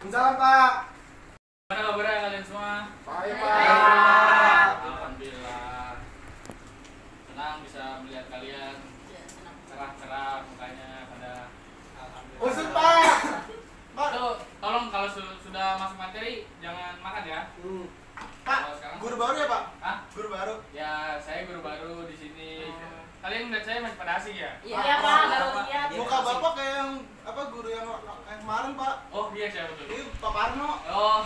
Salam Pak. Gimana kabarnya kalian semua? Baik Pak. Alhamdulillah. Senang bisa melihat kalian cerah-cerah mukanya pada alhamdulillah. Usut Pak. Pak. Itu tolong kalau sudah masuk materi jangan makan ya. Pak, guru baru ya Pak? Hah? Guru baru. Ya, saya guru baru di sini. Kalian melihat saya masih pada asing ya? Iya Pak, baru lihat. Muka Bapak kayak yang apa guru yang kemarin Pak? Oh, dia siapa tuh? Ini Pak Parno. Oh,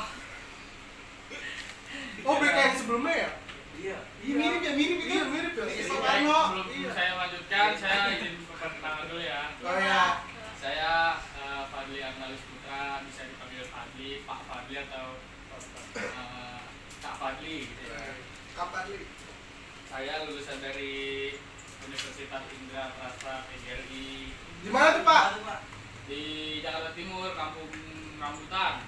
Oh, beda yang sebelumnya ya? Iya. Iya mirip ya, mirip ya. baik, Pak Parno. sebelum saya lanjutkan, saya izin perkenalan dulu ya. Oh ya. Saya Fadli Analis Putra, bisa dipanggil Fadli, Pak Fadli atau Kak Fadli gitu ya. Kapan nih? Saya lulusan dari Universitas Indra Prasta PGRI Di mana tuh Pak? di Jakarta Timur, Kampung Rambutan.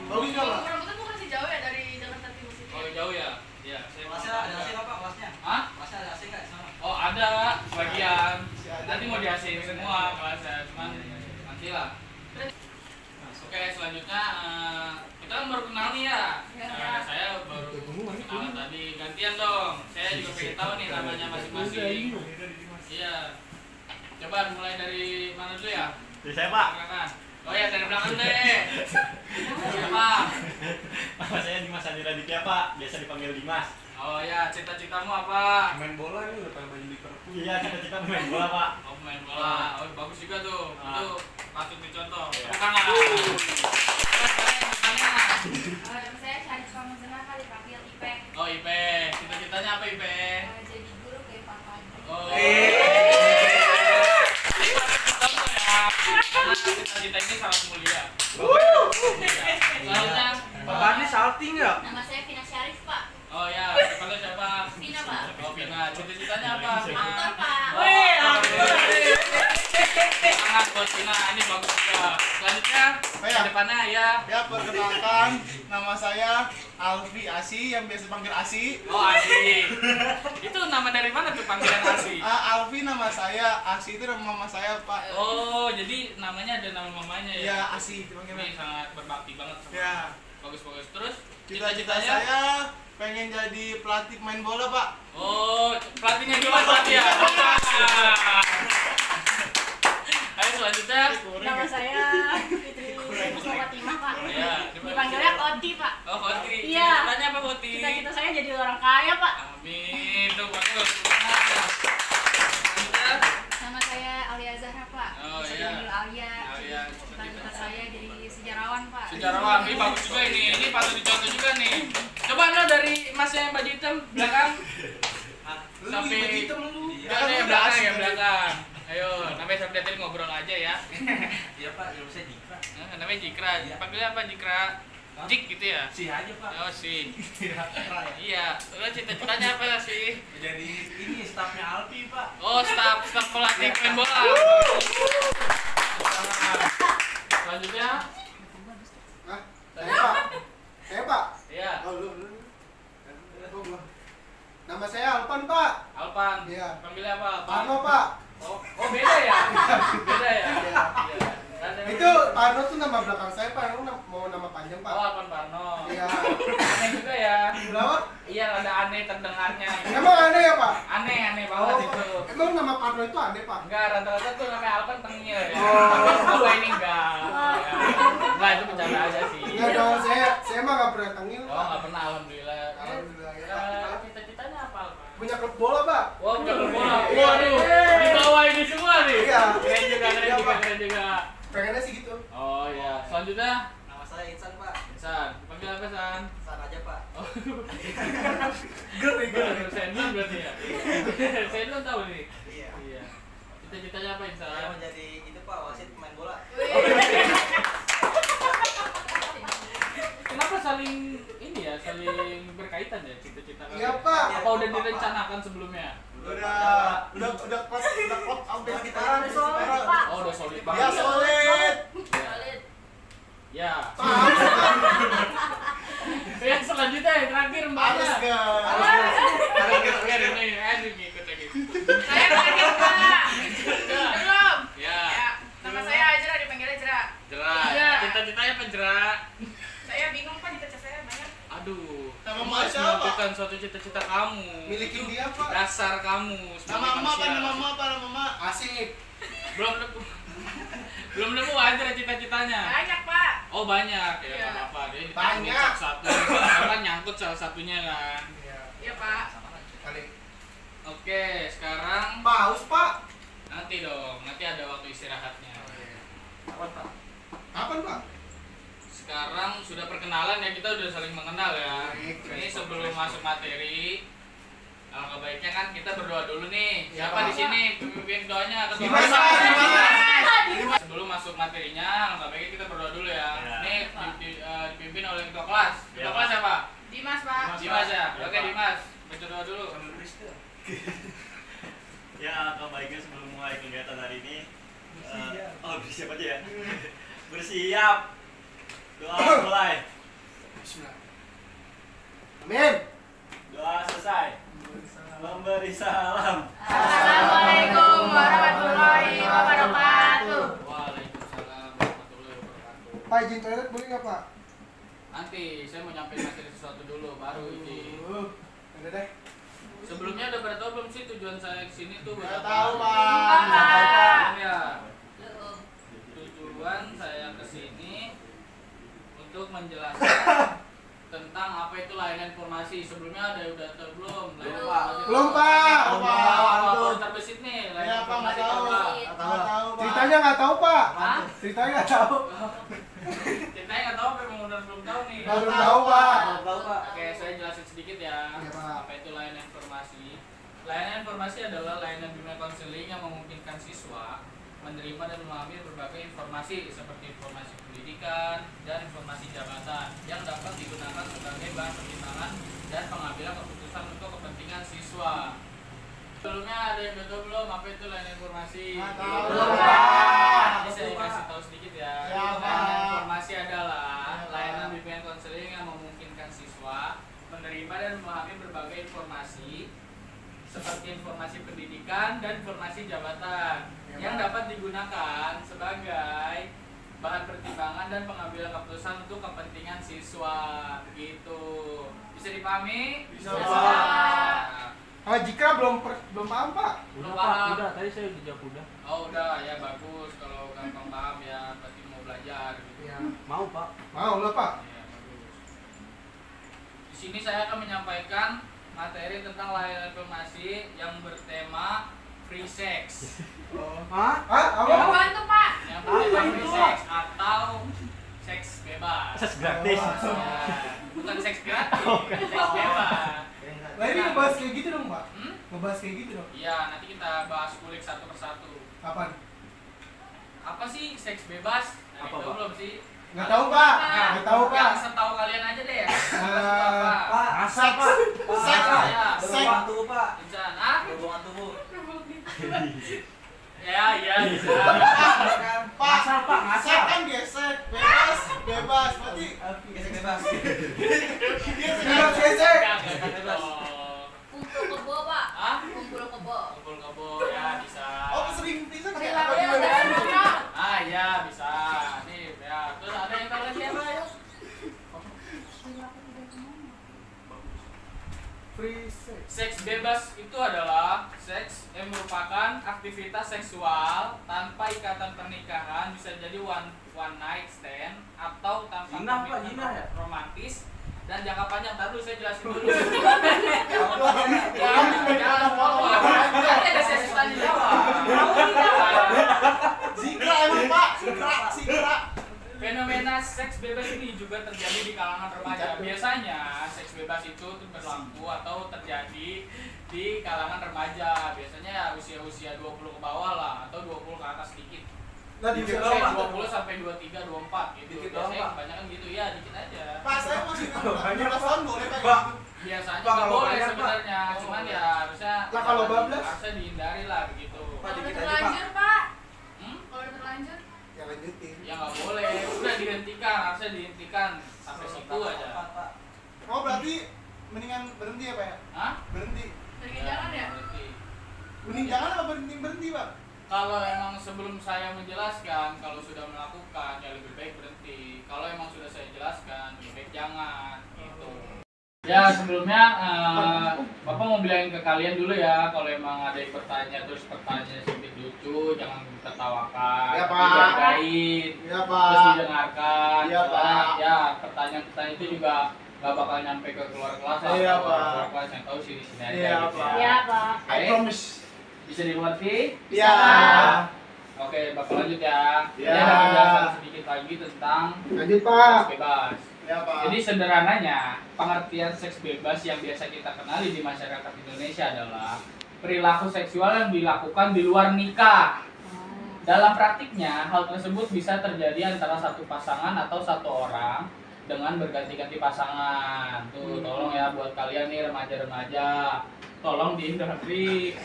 Bagus nggak Pak? Rambutan bukan masih jauh ya dari Jakarta Timur sini? Oh jauh ya? Iya. Saya Kelasnya ada AC nggak Pak? Kelasnya? Hah? Kelasnya ada AC nggak di sana? Oh ada sebagian. Nanti mau di-AC-in semua kelasnya, cuman nantilah. Oke, selanjutnya kita kan baru kenal nih ya. Saya baru kenalan tadi, gantian dong. Saya juga pengen tahu nih namanya masing-masing. Iya. Coba mulai dari mana dulu ya? Dari saya Pak. Silakan. Oh ya, dari belakang deh. Siapa? Nama saya Dimas Andi Raditya Pak. Biasa dipanggil Dimas. Oh ya, cita-citamu apa? Main bola ini udah pakai baju Liverpool. Iya, cita-cita pemain bola Pak. Oh, main bola. Oh, bagus juga tuh. Itu patut dicontoh. Iya. Tangan. Nama saya Syarif Kamuzanaka, dipanggil Ipek. Oh, IP. Cita-citanya apa IP? Jadi guru kayak Pak Fadli. Oh. Cita-cita ini sangat mulia. Soalnya Pak Parni salting ya? Nama saya Vina Syarif Pak. oh ya, kalau siapa? Vina Pak. Oh, Vina. Cita-citanya apa? Aktor Pak. Wih, sangat buat Vina. Ini bagus juga. Selanjutnya, ke depannya ya. Ya, perkenalkan nama saya Alfi Asi yang biasa panggil Asi. Oh, Asi. Itu nama dari mana tuh panggilan Asi? Alfi nama saya, Asi itu nama mama saya Pak. Oh, jadi namanya ada nama mamanya ya? Ya, Asi dipanggilnya. Ini sangat berbakti banget sama. Ya. Bagus-bagus. Terus Cita-cita cita-citanya? saya pengen jadi pelatih main bola Pak. Oh, pelatihnya gimana pelatih ya? Ayo selanjutnya. Nama saya Fitri Fatimah Pak. Ya, Dipanggilnya Oti Pak. Oh, Khoti. Iya. Cita-citanya apa Khoti? Cita-cita saya jadi orang kaya Pak. Amin. Tuh, bagus. Selanjutnya. Nama saya Alia Zahra Pak. Oh, Bisa iya. dipanggil Alia. Alia. Cita-cita saya jadi sejarawan Pak. Sejarawan, ini bagus juga ini. Ini patut dicontoh juga nih. Coba no dari mas yang baju hitam belakang sampai baju hitam lu. Enggak ada yang belakang, yang belakang. Ayo, namanya sampai tadi ngobrol aja ya. Iya Pak, nama saya Dikra. Namanya Jikra. Panggilnya apa Jikra? Jik gitu ya? Si aja Pak. Oh sih. Dikra ya. Iya. Lo cita-citanya apa sih? Jadi ini stafnya Alfi Pak. Oh, staf pelatih main bola. Selanjutnya, Hah? Saya Pak. Saya Pak. iya, Oh, lu. Oh, gua. Nama saya Alpan Pak. Alpan. Iya. Panggilnya apa? Parno Pak. Oh beda ya? Beda ya? Iya. Itu Parno tuh nama belakang saya Pak. Lu mau nama panjang Pak? Oh, Alpan Parno. Iya. Aneh juga ya. Kenapa? Iya, ada aneh terdengarnya. Emang aneh ya Pak? Aneh banget itu. Emang nama Parno itu aneh Pak? Enggak, rata-rata tuh namanya Alpan tengil ya. Oh. Tapi semoga ini enggak. Ya. Enggak, itu bercanda aja sih. Enggak dong, saya mah nggak pernah tengil. Oh, enggak pernah, alhamdulillah. Alhamdulillah ya. Cita-citanya apa, Alpan? Punya klub bola Pak. Wah, udah bola. Iya. Waduh, di bawah ini semua nih. Iya. Keren juga, Iya, Pak. keren juga. Pengennya sih gitu. Oh iya, selanjutnya Nama saya Insan Pak. San. Panggil apa San? San aja Pak. Oh, Sendon berarti ya. Sendon tahu nih. Iya. Iya. Cita-citanya apa Saya Insan? mau jadi itu Pak, wasit pemain bola. Kenapa saling ini ya, saling berkaitan ya cita-cita kalian? Iya, Pak. Apa udah direncanakan sebelumnya? Udah klop sampai sekarang. Pak. Oh, udah solid Ya banget. solid. Solid. Ya. Paham. Yang selanjutnya yang terakhir Harus mbaknya. enggak? Biar ini ngikut lagi. Saya terakhir Pak. Belum. Ya. Ya, nama saya Ajra, dipanggilnya Jera. Jerak. Iya. Cita-citanya apa jerak? Saya bingung Pak, cita-cita saya banyak. Aduh. Nama kamu Mbak harus siapa? menentukan suatu cita-cita kamu. Milikin Itu dia, Pak. dasar kamu. Nama sebagai emak manusia. apa? Nama emak apa? Nama emak? Asik. Belum nemu. Belum nemu aja cita-citanya. Banyak Pak. Oh banyak ya, Iya. nggak apa-apa. Dia Banyak. ditanggung satu-satu. Kan nyangkut salah satunya kan. Iya Pak. Kali. Oke, sekarang Paus, Pak. nanti dong. Nanti ada waktu istirahatnya. Kapan, Pak? Sekarang sudah perkenalan ya, kita udah saling mengenal ya. Baik, Ini baik. sebelum masuk materi, alangkah baiknya kan kita berdoa dulu nih. Ya, Siapa Pak. di sini pemimpin doanya? Ketua Dimas, kelas. Pak, Dimas. Sebelum masuk materinya, alangkah baiknya kita berdoa dulu ya. Ya. Ini dipimpin oleh ketua kelas. Ketua Ya, kelas Pak. siapa? Dimas Pak. Dimas ya. Ya, Oke Pak. Dimas, baca doa dulu. Ya, alangkah baiknya sebelum mulai kegiatan hari ini. Bersiap aja ya. Bersiap. Doa mulai. Amin. Doa selesai. Memberi salam. Assalamualaikum warahmatullahi wabarakatuh. Waalaikumsalam warahmatullahi wabarakatuh. Pak, izin toilet boleh nggak, Pak? Nanti saya mau nyampein materi sesuatu dulu, baru izin. Udah deh. Sebelumnya udah pada tahu belum sih tujuan saya kesini tuh buat Nggak apa? tahu, Pak. Nggak tahu, Pak. Belum ya. Tujuan saya kesini untuk menjelaskan tentang apa itu layanan informasi. Sebelumnya ada udah tahu belum? Layanan Belum. informasi. Belum, Pak. Apa terbesit nih? Ya, Layanan Pak, nggak informasi tahu. apa? Nggak tahu, Pak. Ceritanya nggak tahu, Pak. Hah? Ceritanya nggak tahu. Kita nggak tahu apa emang udah belum tahu nih. Baru tahu, Pak. Tahu Pak. Oke, saya jelasin sedikit ya. Iya, Pak. Apa itu layanan informasi? Layanan informasi adalah layanan bimbingan konseling yang memungkinkan siswa menerima dan memahami berbagai informasi seperti informasi pendidikan dan informasi jabatan yang dapat digunakan sebagai bahan pertimbangan dan pengambilan keputusan untuk kepentingan siswa. Sebelumnya ada yang udah tahu belum apa itu layanan informasi? Nggak tahu, Pak. Ini saya kasih tahu sedikit ya. Ya, Pak. Layanan informasi adalah Ya, Pak. layanan bimbingan konseling yang memungkinkan siswa menerima dan memahami berbagai informasi seperti informasi pendidikan dan informasi jabatan Ya, yang Pak. dapat digunakan sebagai bahan pertimbangan dan pengambilan keputusan untuk kepentingan siswa. Begitu. Bisa dipahami? Bisa, Pak. Jika belum paham, Pak. Belum paham? tadi saya udah jawab udah. Oh udah ya bagus, kalau gampang paham ya berarti mau belajar gitu. Ya. Mau, Pak. Mau lah, Pak. Ya, bagus. Di sini saya akan menyampaikan materi tentang layanan informasi yang bertema free sex. Hah? Apa? Apaan tuh Pak? Yang bertema Apa free itu? sex atau seks bebas. Akses gratis. Ya, bukan seks gratis, seks bebas. Lah ini ngebahas kayak gitu dong, Pak. Hmm? Ngebahas kayak gitu dong. Iya, nanti kita bahas kulik satu persatu. Kapan? Apa sih seks bebas? Nah, Apa, itu Pak? belum sih? Nggak tahu, Pak. Nah, Nggak tahu, Pak. Yang setahu kalian aja deh ya. Apa? Pak. Masa, Pak? Seks, Ya, Berhubungan tubuh Pak. Insan, ah? Berhubungan tubuh. Ya, iya, bisa. Pak, Ngasal, Pak, ngasal. Seks kan gesek, bebas, bebas. Berarti Gesek bebas. Bebas, gesek. Bebas. Kumpul kebo Pak. Hah? Kumpul kebo. Kumpul-kebo ya bisa. oh sering bisa nggak? Perilakunya udah ada. Ah iya bisa. Nih ya. Terus ada yang tahu lagi apa ya? Free sex. Seks bebas itu adalah seks yang merupakan aktivitas seksual tanpa ikatan pernikahan, bisa jadi one night stand atau tanpa Jinah, Pak, komitmen jinah ya? romantis dan jangka panjang. Tadi dulu saya jelasin dulu. Jangan Jangan nanti ada sesi tanya jawab. Zikra emang, Pak. Zikra. Oke, Fenomena seks bebas ini juga terjadi di kalangan remaja. Biasanya seks bebas itu berlaku atau terjadi di kalangan remaja. Biasanya ya usia-usia 20 ke bawah lah atau 20 ke atas sedikit. Nah, di Dikit Biasanya doang, 20 sampai 23, 24 gitu. Dikit Biasanya doang, Pak. kebanyakan gitu ya, dikit aja. Pak, saya masih Banyak, 15 tahun boleh Pak. Pak. Biasanya Pak, nggak kalau boleh banyak, Pak. sebenarnya, cuman ya harusnya Lah, kalau bablas? harusnya dihindari lah begitu. Pak, Kalau dikit udah aja, Pak. terlanjur, Pak. Hmm? Kalau udah terlanjur, Ya lanjutin. Ya nggak boleh, udah dihentikan, harusnya dihentikan sampai situ aja. Oh, berarti mendingan berhenti ya Pak ya? Hah? Berhenti. dari jangan ya. Berhenti. Mending jangan apa berhenti Pak? Kalau emang sebelum saya menjelaskan, kalau sudah melakukan ya lebih baik berhenti. Kalau emang sudah saya jelaskan, lebih baik jangan gitu. Ya sebelumnya Bapak mau bilangin ke kalian dulu ya, kalau emang ada yang bertanya terus pertanyaannya sedikit lucu, jangan ditertawakan, Ya, Pak. dihargain, Iya terus didengarkan. Iya, Soalnya, Pak. ya pertanyaan-pertanyaan itu juga nggak bakal nyampe ke keluar kelas lah. Iya, Kalau Pak. keluar kelas yang tahu sih di sini aja Iya, gitu Pak. ya. Iya, Pak. I Oke. promise. Bisa dimengerti? Iya. Oke, Bapak lanjut ya. Ini Ya. ada penjelasan sedikit lagi tentang Lanjut, Pak. seks bebas. Ya Pak. Jadi sederhananya, pengertian seks bebas yang biasa kita kenali di masyarakat Indonesia adalah perilaku seksual yang dilakukan di luar nikah. Dalam praktiknya, hal tersebut bisa terjadi antara satu pasangan atau satu orang dengan berganti-ganti pasangan. Tuh, tolong ya buat kalian nih remaja-remaja, tolong dihindari.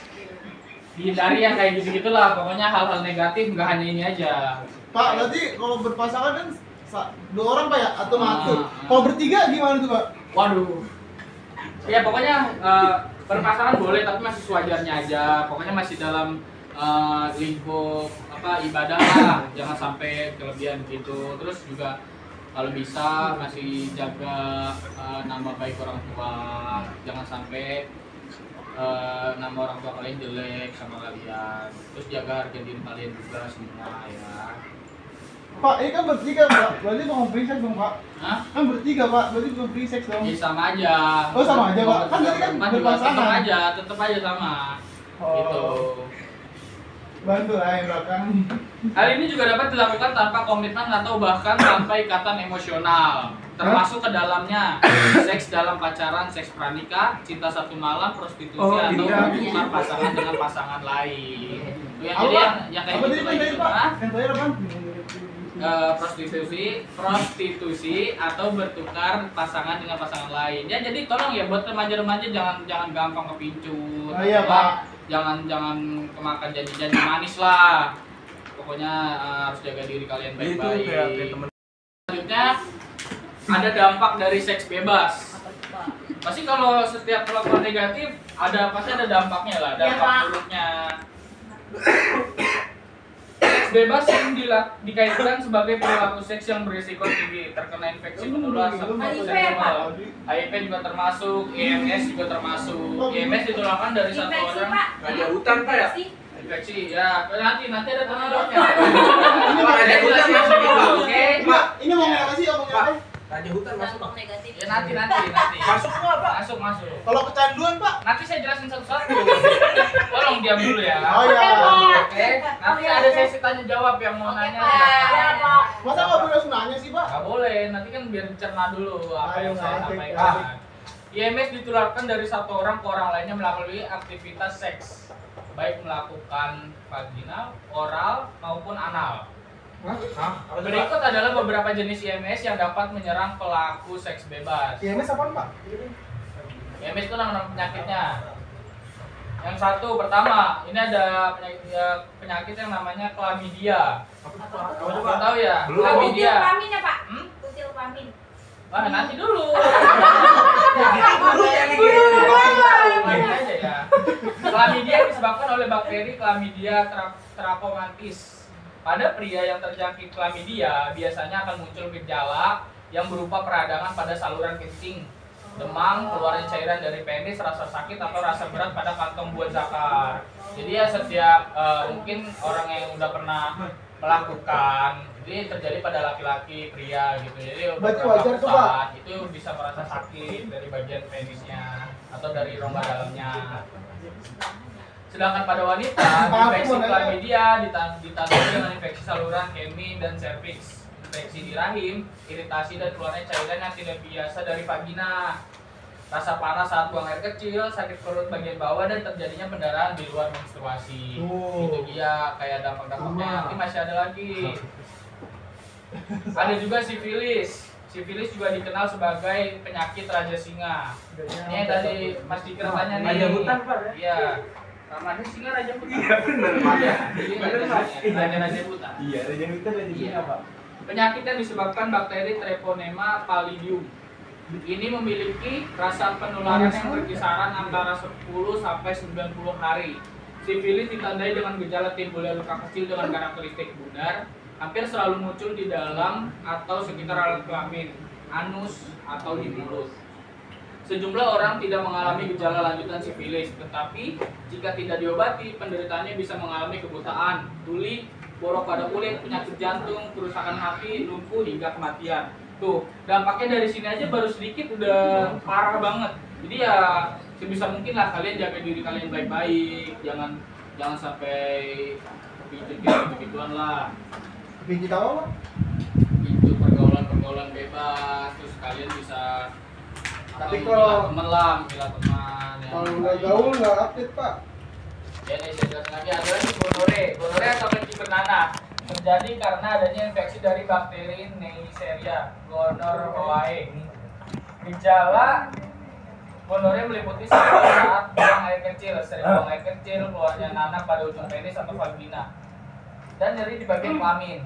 Dihindari yang kayak gitu-gitulah. Pokoknya hal-hal negatif nggak hanya ini aja. Pak, berarti kalau berpasangan kan 2 orang Pak ya? Atau satu? Ah. Kalau bertiga gimana tuh Pak? Waduh. Ya pokoknya berpasangan boleh tapi masih sewajarnya aja. Pokoknya masih dalam lingkup ibadah lah. Jangan sampai kelebihan gitu. Terus juga kalau bisa masih jaga nama baik orang tua. Jangan sampai nama orang tua kalian jelek sama kalian. Terus jaga harga diri kalian juga semua ya. Pak, ini kan bertiga Pak. Berarti mau free sex dong Pak? Hah? Kan bertiga Pak, berarti bukan free sex dong. Ya sama aja. Oh, sama aja, Pak. Kan tadi kan juga berpasangan. tetap aja sama. Oh. Gitu. Bantu lah yang belakang. Hal ini juga dapat dilakukan tanpa komitmen atau bahkan tanpa ikatan emosional. Termasuk ke dalamnya seks dalam pacaran, seks pranikah, cinta satu malam, prostitusi Oh, atau iya. bertukar pasangan dengan pasangan lain. Itu yang Apa? jadi yang kayak Apa gitu tadi kayak tadi gitu. Pak? Hah? Yang terakhir apa? Prostitusi atau bertukar pasangan dengan pasangan lain. Ya jadi tolong ya buat remaja-remaja jangan gampang kepincut. Oh, iya, Pak. Jangan kemakan janji-janji manis lah. Pokoknya harus jaga diri kalian Itu baik-baik. kayak temen. Selanjutnya ada dampak dari seks bebas. Pasti kalau setiap perlakuan negatif pasti ada dampaknya lah, dampak Pak. buruknya. Seks bebas yang dikaitkan sebagai perilaku seks yang berisiko tinggi, terkena infeksi menular seperti seksual. HIV juga termasuk, IMS juga termasuk. IMS ditularkan dari satu Infeksi, orang. Pak. Raja hutan, Pak, ya? Infeksi. Infeksi ya, nanti ada tanya jawabnya. Ini Pak, Ada hutan jelasin masuk, dulu, Pak. oke? Pak, ini ngomongin apa sih? Ngomongin apa? Raja hutan masuk, Pak. Dampak negatif. Ya nanti. Masuk semua, Pak. Masuk. Kalau kecanduan Pak? Nanti saya jelasin satu-satu. Tolong diam dulu ya. Oh iya. Oke. Nanti ada sesi tanya jawab yang mau nanya. Pak. silakan. Masa nggak boleh langsung nanya sih Pak? Nggak boleh. Nanti kan biar dicerna dulu apa yang saya Oke, sampaikan. IMS ditularkan dari satu orang ke orang lainnya melalui aktivitas seks, baik melakukan vaginal, oral maupun anal. Berikut adalah beberapa jenis IMS yang dapat menyerang pelaku seks bebas. IMS apaan, Pak? IMS itu nama penyakitnya. Yang satu pertama, ini ada penyakit yang namanya chlamydia. Kamu tahu ya? Belum. Kutil Chlamydia. kelamin ya Pak? Hmm? Kutil kelamin. Wah, nanti dulu. Nanti aja ya. Chlamydia disebabkan oleh bakteri Chlamydia trachomatis. Pada pria yang terjangkit chlamydia biasanya akan muncul gejala yang berupa peradangan pada saluran kencing, demam, keluarnya cairan dari penis, rasa sakit atau rasa berat pada kantong buah zakar. Jadi ya setiap mungkin orang yang udah pernah melakukan, ini terjadi pada laki-laki, pria gitu. Jadi Berarti beberapa wajar tuh, saat itu bisa merasa sakit dari bagian penisnya atau dari rongga dalamnya. Sedangkan pada wanita, infeksi chlamydia ditandai dengan infeksi saluran kemih dan serviks. infeksi di rahim, iritasi dan keluarnya cairan yang tidak biasa dari vagina, rasa panas saat buang air kecil, sakit perut bagian bawah, dan terjadinya pendarahan di luar menstruasi. Itu dia kayak dampak-dampaknya. Nanti masih ada lagi. Ada juga sifilis. Sifilis juga dikenal sebagai penyakit raja singa. Ini tadi Mas Dikir tanya nih. Raja hutan, Pak, ya? Iya. Namanya singa raja hutan. Iya benar Pak. Iya, raja hutan. Iya, raja hutan raja singa Pak. Penyakit yang disebabkan bakteri Treponema pallidum. Ini memiliki rasa penularan yang berkisaran antara 10 sampai 90 hari. Sifilis ditandai dengan gejala timbulnya luka kecil dengan karakteristik bundar, hampir selalu muncul di dalam atau sekitar alat kelamin, anus, atau di mulut. Sejumlah orang tidak mengalami gejala lanjutan sifilis, tetapi jika tidak diobati, penderitaannya bisa mengalami kebutaan, tuli, borok pada kulit, penyakit jantung, kerusakan hati, lumpuh, hingga kematian. Tuh, dampaknya dari sini aja baru sedikit udah parah banget. Jadi ya sebisa mungkin lah kalian jaga diri kalian baik-baik, jangan sampai gitu-gituan lah. Pijit apa, Pak? Itu pergaulan bebas, terus kalian bisa Tapi gila teman ya. Kalau nggak gaul nggak update, Pak. Ya nih saya jelaskan lagi, ada lagi gonore atau kencing bernanah terjadi karena adanya infeksi dari bakteri Neisseria gonorrhoeae. Gejala gonore meliputi saat buang air kecil, sering buang air kecil, keluarnya nanah pada ujung penis atau vagina, dan nyeri di bagian kelamin.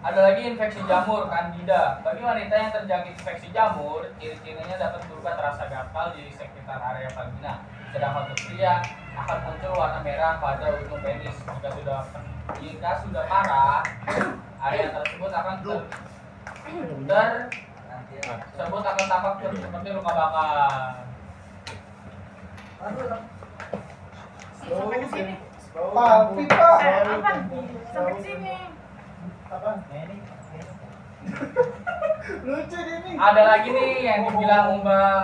Ada lagi infeksi jamur, Candida. Bagi wanita yang terjangkit infeksi jamur, ciri-cirinya dapat berupa terasa gatal di sekitar area vagina. Sedangkan untuk pria akan muncul warna merah pada ujung penis. Jika sudah parah, area tersebut akan tampak seperti luka bakar. Sampai ke sini. Papi, Pak. Apa? Sampai ke sini. Apa? Lucu ini. Ada lagi nih yang dibilang Mbak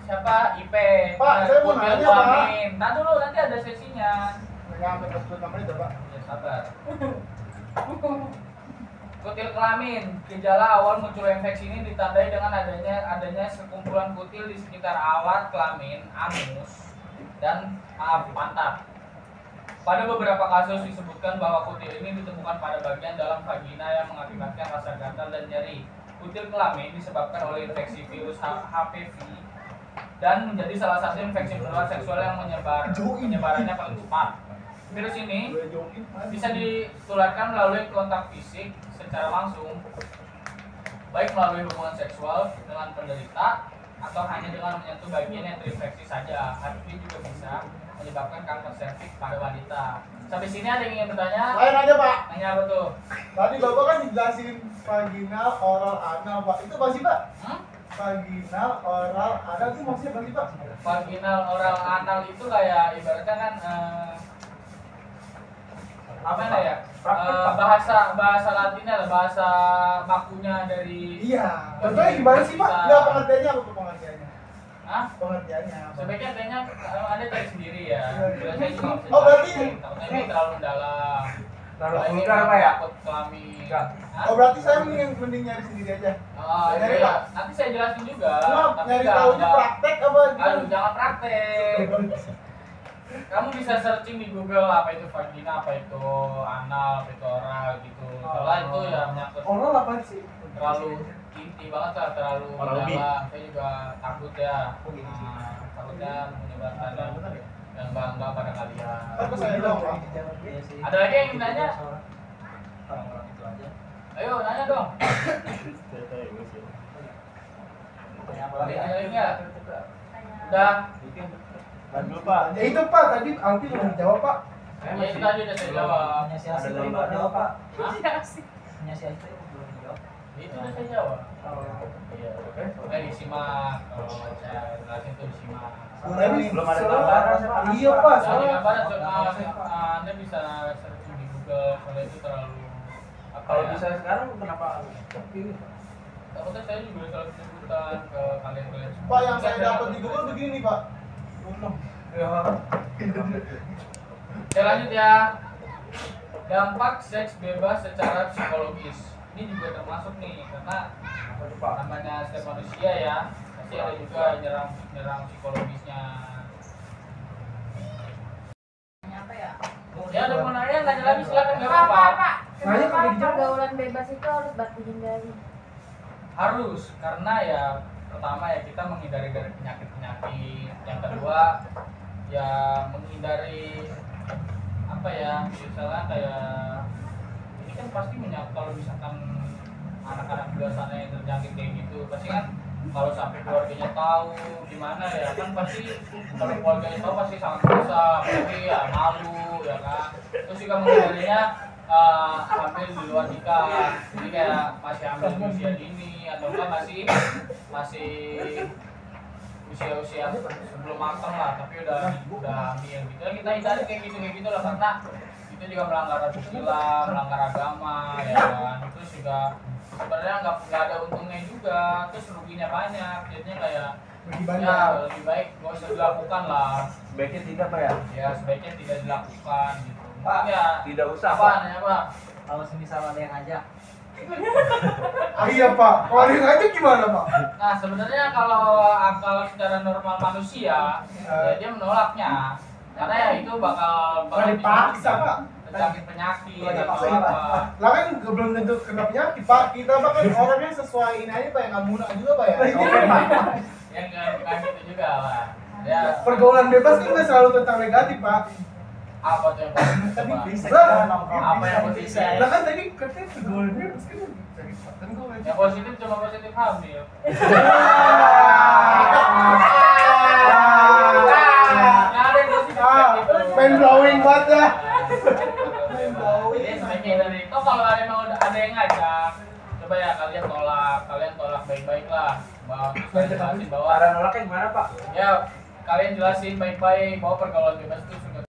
siapa IP. Pak, saya mau nanya, Pak. Nah dulu nanti ada sesinya. Nggak sampai 10 menit, Pak. Ya sabar. Kutil kelamin. Gejala awal muncul infeksi ini ditandai dengan adanya sekumpulan kutil di sekitar alat kelamin, anus, dan pantat. Pada beberapa kasus disebutkan bahwa kutil ini ditemukan pada bagian dalam vagina yang mengakibatkan rasa gatal dan nyeri. Kutil kelamin disebabkan oleh infeksi virus HPV dan menjadi salah satu infeksi menular seksual yang penyebarannya paling cepat. Virus ini bisa ditularkan melalui kontak fisik secara langsung, baik melalui hubungan seksual dengan penderita atau hanya dengan menyentuh bagian yang terinfeksi saja. HPV juga bisa menyebabkan kanker serviks pada wanita. Sampai sini ada yang ingin bertanya? Lain aja, Pak. Nanya apa tuh? Tadi Bapak kan dijelasin vaginal, oral, anal, Pak. Itu apa sih, Pak? Vaginal, oral, anal itu maksudnya apa sih, Pak? Vaginal, oral, anal itu kayak ibaratnya kan apa ya? Bahasa Latinnya lah, bahasa bakunya dari. Iya. Contohnya gimana sih, Pak? Enggak, pengertiannya apa tuh pengertiannya? Hah? Pengertiannya apa? Sebaiknya kayaknya Anda cari sendiri ya. Biasanya juga nggak bisa Oh, berarti jelasin. Takutnya ini terlalu dalam. Terlalu Kalau ini vulgar, Pak, ya? takut kelamin. Enggak. Hah? Oh, berarti saya mending nyari sendiri aja. Oh, Nyari, iya. Pak. Nanti saya jelasin juga. Cuma Tapi nyari nggak- tahunya nggak- praktek apa gimana? Aduh, jangan praktek. Kamu bisa searching di Google apa itu vagina, apa itu anal, apa itu oral gitu. Setelah itu ya menyangkut Oral apa sih? terlalu inti banget lah, terlalu Oral B. mendalam. Saya juga takut ya. Nah, takutnya menyebarkan yang bangga pada kalian. Apa saya dong, Pak? Ada lagi yang ingin nanya? Orang-orang itu aja. Ayo nanya dong. Ada yang nanya nggak? Udah. Bantu, Pak. Ya itu, Pak. Tadi Alfi belum jawab, Pak. Ya itu tadi udah saya jawab. Punya si Asih tadi Pak, jawab Pak. Hah? Punya si Asih tadi belum dijawab. Itu udah saya jawab. Iya. Disimak. Kalau baca jelasin tuh disimak. Belum ada gambaran, Pak. Iya, Pak. Soalnya Soalnya gambaran Anda bisa searching di Google, soalnya itu terlalu apa Kalau ya? bisa sekarang kenapa ini? Takutnya saya juga selalu sebutan ke kalian. Pak, yang saya dapat di Google begini nih, Pak. Saya lanjut ya. Dampak seks bebas secara psikologis. ini juga termasuk nih, karena namanya setiap manusia ya pasti ada juga nyerang psikologisnya. Apa ya? Ya ada mau nanya lagi silakan, nggak Pak, apa-apa. kenapa pergaulan bebas itu harus dihindari? Harus, karena ya pertama ya kita menghindari dari penyakit-penyakit, yang kedua ya menghindari apa ya, misalnya kayak ini kan pasti kalau misalkan anak-anak di luar sana yang terjangkit kayak gitu pasti kan kalau sampai keluarganya tahu gimana ya kan, pasti kalau keluarganya tahu pasti sangat dosa, apalagi ya malu ya kan. Terus juga menghindarinya hamil di luar nikah, jadi kayak masih hamil di usia dini atau enggak masih usia sebelum matang lah tapi udah hamil gitu. Kita hindari kayak gitu lah, karena itu juga melanggar asusila, melanggar agama ya kan. Terus juga sebenarnya nggak ada untungnya juga, terus ruginya banyak, jadinya kayak ya lebih baik nggak usah dilakukan lah. Sebaiknya tidak Pak ya? Ya sebaiknya tidak dilakukan gitu. Pak, Ya tidak usah apa Pak. nanya Pak? Kalau semisal ada yang ngajak, Iya Pak, kalau yang aja gimana Pak? Nah sebenarnya kalau secara normal manusia ya dia menolaknya, karena ya itu bakal Dipaksa Pak. penyakit Iya, atau dipaksa, apa. Lah kan belum tentu kena penyakit Pak. Kita Pak kan orangnya sesuaiin aja Pak, yang nggak munak juga Pak ya. Oke Pak. Ya nggak gitu juga lah. Ya Pergaulan bebas kan nggak selalu tentang negatif Pak. apa tuh yang positif Tadi Pak? bisa. Apa yang positif? Lah kan tadi katanya pergaulan bebas kan dari kan gue Yang positif cuma positif hamil. Nggak ada yang positif kayak gitu. main blowing banget ya. Jadi sebaiknya dari itu kalau ada yang ngajak, coba ya kalian tolak baik-baik lah. Kalian jelasin bahwa Cara nolaknya gimana Pak? ya kalian jelasin baik-baik bahwa pergaulan bebas itu sudah.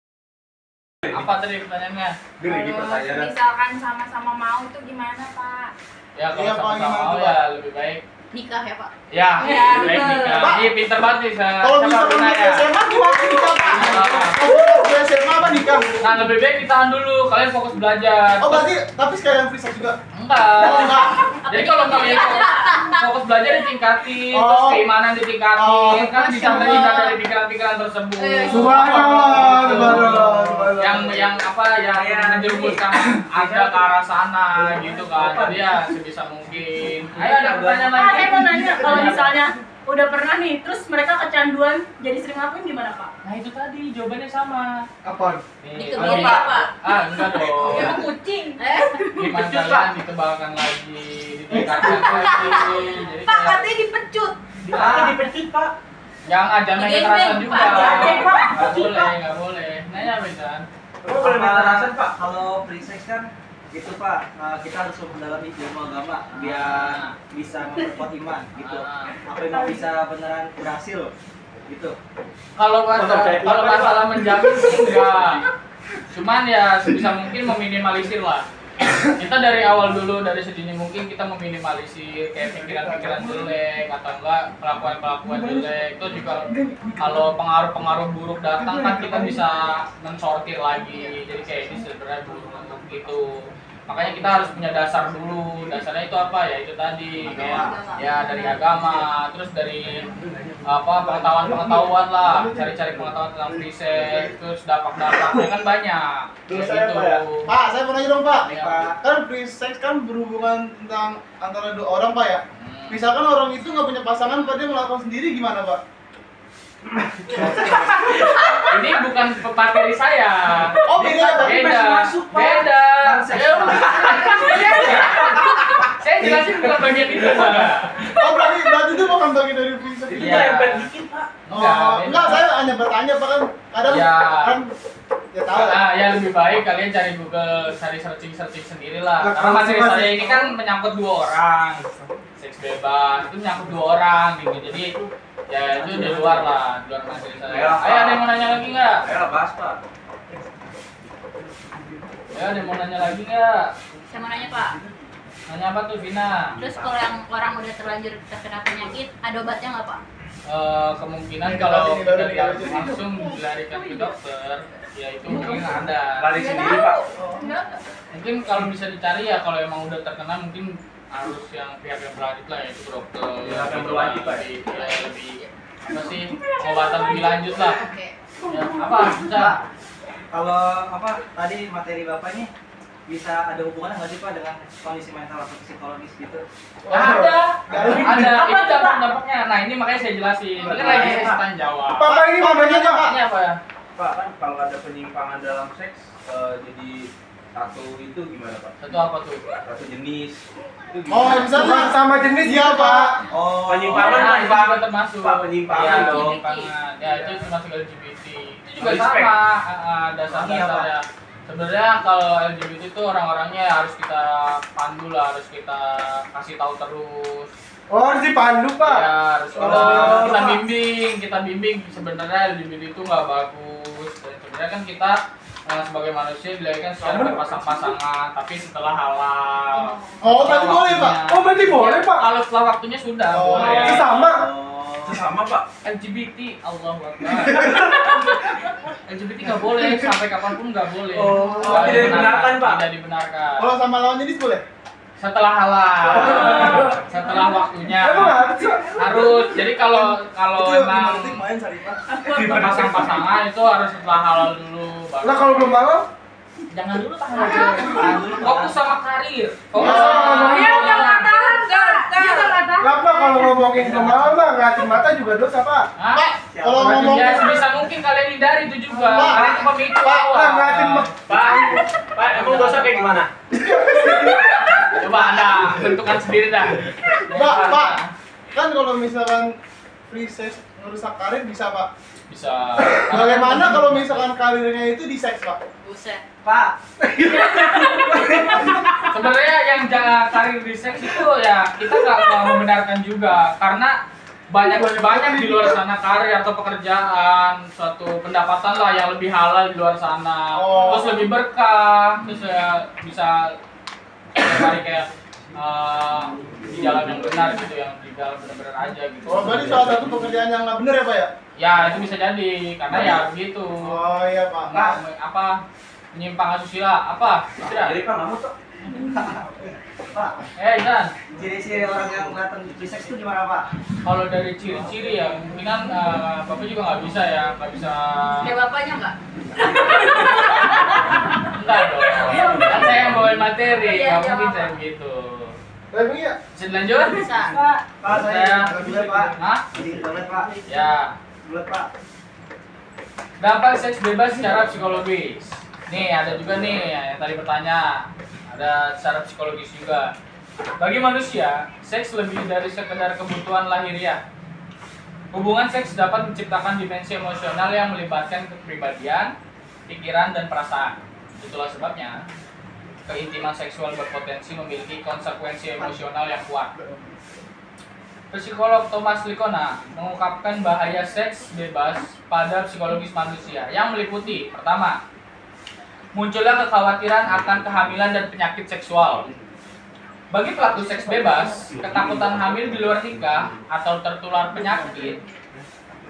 Apa tadi pertanyaannya? Kalau misalkan sama-sama mau itu gimana Pak? Ya kalau Iya, Pak, sama-sama gimana mau tuh, ya Pak? lebih baik. Nikah ya Pak? Ya, Ya, lebih baik betul. nikah. Pak, Iya pinter banget nih saya. Kalau Siapa misalkan pernah di ya? SMA gimana nikah Pak? Kalau di SMA apa nikah? Nah lebih baik ditahan dulu, kalian fokus belajar. Oh berarti tapi sekalian free sex juga? Enggak. Oh enggak. Jadi kalau kalian fokus belajar ditingkatin, Oh. terus keimanan ditingkatin, Oh. kan bisa terhindar dari pikiran-pikiran tersebut. Subhanallah, subhanallah. Yang apa yang menjerumuskan Anda ke arah sana gitu kan. Jadi ya sebisa mungkin. Ayo ada pertanyaan lagi. Saya mau nanya, kalau misalnya udah pernah nih, terus mereka kecanduan jadi sering ngapain gimana Pak? Nah itu tadi jawabannya sama. Apaan? Dikebiri ya Pak? Enggak dong. Ya kucing. Gimana kalian ditebalkan lagi, ditingkatkan lagi. Jadi Pak kayak katanya dipecut. Dipecut Pak. jangan main Digembeng, kekerasan juga. Pak. Digembeng, Pak. Nggak boleh. Nanya Besan. Apa boleh minta rasan Pak? Kalau free sex kan gitu Pak, kita harus mendalami ilmu agama biar bisa memperkuat iman gitu. Apa yang bisa beneran berhasil gitu. Kalau masalah menjamin sih enggak. Cuman ya sebisa mungkin meminimalisir lah. Kita dari awal dulu, dari sedini mungkin kita meminimalisir kayak pikiran-pikiran jelek atau enggak kelakuan-kelakuan jelek. Itu juga kalau pengaruh-pengaruh buruk datang kan kita bisa mensortir lagi. Jadi kayak ini sebenarnya buruk gitu. Makanya kita harus punya dasar dulu. Dasarnya itu apa ya? Itu tadi kayak ya dari agama, terus dari apa pengetahuan lah, cari-cari pengetahuan tentang free sex, terus dampak-dampaknya kan banyak. Terus Kayak saya gitu. Pak ya. Pak, saya mau nanya dong Pak. Iya. Pak, kan free sex kan berhubungan tentang antara dua orang Pak ya. Misalkan orang itu nggak punya pasangan, Pak dia melakukan sendiri gimana Pak? Ini bukan materi saya. Oh beda. Beda. masuk, Pak. Beda. Saya jelasin bukan bagian itu, Pak. Oh berarti itu bukan bagian dari free sex. Itu Iya. nempel dikit Pak. Enggak, saya hanya bertanya Pak kan kadang Ya. kan ya tahu. Nah, ya lebih baik kalian cari Google, cari searching sendiri lah. Nah, Karena materi masing-masing. saya ini kan menyangkut 2 orang. Seks bebas itu menyangkut 2 orang gitu. Jadi ya itu di luar lah, di luar materi saya. Ya, Pak. Ayo ada yang mau nanya lagi nggak? Ayo bahas Pak. Ya ada yang mau nanya lagi nggak? Saya mau nanya Pak, Nanya apa tuh Vina? terus kalau yang orang udah terlanjur terkena penyakit, ada obatnya nggak Pak? kemungkinan kalau kita lihat langsung dilarikan ke dokter, ya itu mungkin ada. Lari sendiri pak. Mungkin kalau bisa dicari ya kalau emang udah terkena mungkin harus yang pihak yang berlanjut lah, yaitu ke dokter. Pihak yang berlanjut, Pak. Lebih apa sih, pengobatan lebih lanjut lah. Ya, apa bisa? Kalau apa tadi materi bapak ini bisa ada hubungannya nggak sih pak dengan kondisi mental atau psikologis gitu? Ada. Apa Ini tuh, Pak? dampaknya. Nah ini makanya saya jelasin. Ini lagi saya tanya jawab. Papa ini mau nanya pak. Ini apa ya? Pak kan kalau ada penyimpangan dalam seks jadi satu itu gimana pak? Satu apa tuh? Satu jenis itu Oh gimana? misalnya sama jenis ya pak. Oh, Penyimpangan Nah, kan, itu Pak. juga termasuk. Pak, penyimpangan Ya, dong. penyimpangan. Ya itu termasuk LGBT. Itu juga Respect. sama Iya, dasar-dasarnya. Sebenarnya kalau LGBT itu orang-orangnya harus kita pandu lah, harus kita kasih tahu terus. Oh harus dipandu pak. Ya, harus Oh. kita bimbing sebenarnya LGBT itu nggak bagus. Dan sebenarnya kan kita sebagai manusia dilahirkan secara berpasang-pasangan, tapi setelah halal. Oh berarti boleh pak. Oh berarti boleh pak. Kalau setelah waktunya sudah Oh, boleh. sesama. Sesama pak. LGBT, Allah Akbar. LGBT nggak boleh, sampai kapanpun nggak boleh. Oh, Nggak tidak dibenarkan, Pak. Tidak dibenarkan. Kalau sama lawan jenis boleh. Setelah halal, setelah waktunya Emang apa sih? harus. Jadi kalau emang main cari pak. pasang-pasangan itu harus setelah halal dulu. Baru. Nah kalau belum malam? Jangan dulu tahan dulu. Fokus sama karir. Fokus Oh. sama Dia udah nggak tahan, Kak. Dia udah nggak tahan. Lah pak kalau ngomongin belum malam mah ngeliatin mata juga dosa pak. Hah? Kalau ngomong Ya sebisa mungkin kalian hindari itu juga. Pak. Kalian itu pemicu Pak, awal. ngeliatin Pak emang dosa kayak gimana? Coba Anda bentukan sendiri dah. Pak, kan kalau misalkan free sex ngerusak karir bisa pak. Bisa. Bagaimana kalau misalkan karirnya itu di seks pak? Buset. Pak, Sebenarnya yang jaga karir di seks itu ya kita nggak mau membenarkan juga karena banyak di luar sana karir atau pekerjaan suatu pendapatan lah yang lebih halal di luar sana. Oh. Terus lebih berkah, terus ya bisa cari kayak di jalan yang benar gitu, yang di jalan benar-benar aja gitu. Oh berarti salah satu pekerjaan yang nggak bener ya pak ya? Ya itu bisa jadi karena ya begitu. Oh iya pak. Nggak apa menyimpang asusila apa? Tidak. Jadi pak kamu tuh. Pak, Dan ciri-ciri orang yang kelihatan free sex itu gimana pak? kalau dari ciri-ciri ya mungkin kan bapak juga nggak bisa ya, nggak bisa. Kayak bapaknya enggak? Enggak dong. Kan saya yang bawain materi, Iya, nggak iya, mungkin Bapak. saya begitu. Tapi ya. Bisa dilanjut? Bisa. Pak, Pak, saya bulat pak. Hah? Jadi bulat pak. Ya. Bulat pak. Dampak seks bebas secara psikologis. Nih ada juga nih yang tadi bertanya. Ada secara psikologis juga. Bagi manusia, seks lebih dari sekedar kebutuhan lahiriah. Hubungan seks dapat menciptakan dimensi emosional yang melibatkan kepribadian, pikiran, dan perasaan. Itulah sebabnya keintiman seksual berpotensi memiliki konsekuensi emosional yang kuat. Psikolog Thomas Likona mengungkapkan bahaya seks bebas pada psikologis manusia yang meliputi: pertama, munculnya kekhawatiran akan kehamilan dan penyakit seksual. Bagi pelaku seks bebas, ketakutan hamil di luar nikah atau tertular penyakit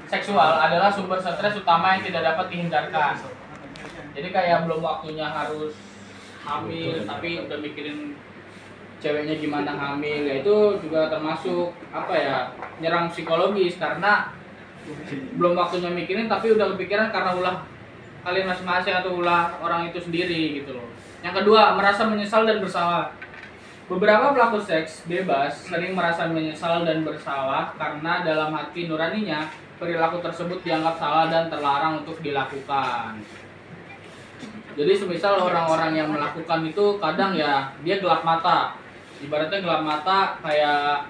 seksual adalah sumber stres utama yang tidak dapat dihindarkan. Jadi kayak belum waktunya harus hamil, tapi udah mikirin ceweknya gimana hamil, ya itu juga termasuk apa ya, nyerang psikologis karena belum waktunya mikirin tapi udah kepikiran karena ulah kalian masing-masing atau ulah orang itu sendiri gitu loh. Yang kedua, merasa menyesal dan bersalah. Beberapa pelaku seks bebas sering merasa menyesal dan bersalah karena dalam hati nuraninya perilaku tersebut dianggap salah dan terlarang untuk dilakukan. Jadi semisal orang-orang yang melakukan itu kadang ya dia gelap mata. Ibaratnya gelap mata kayak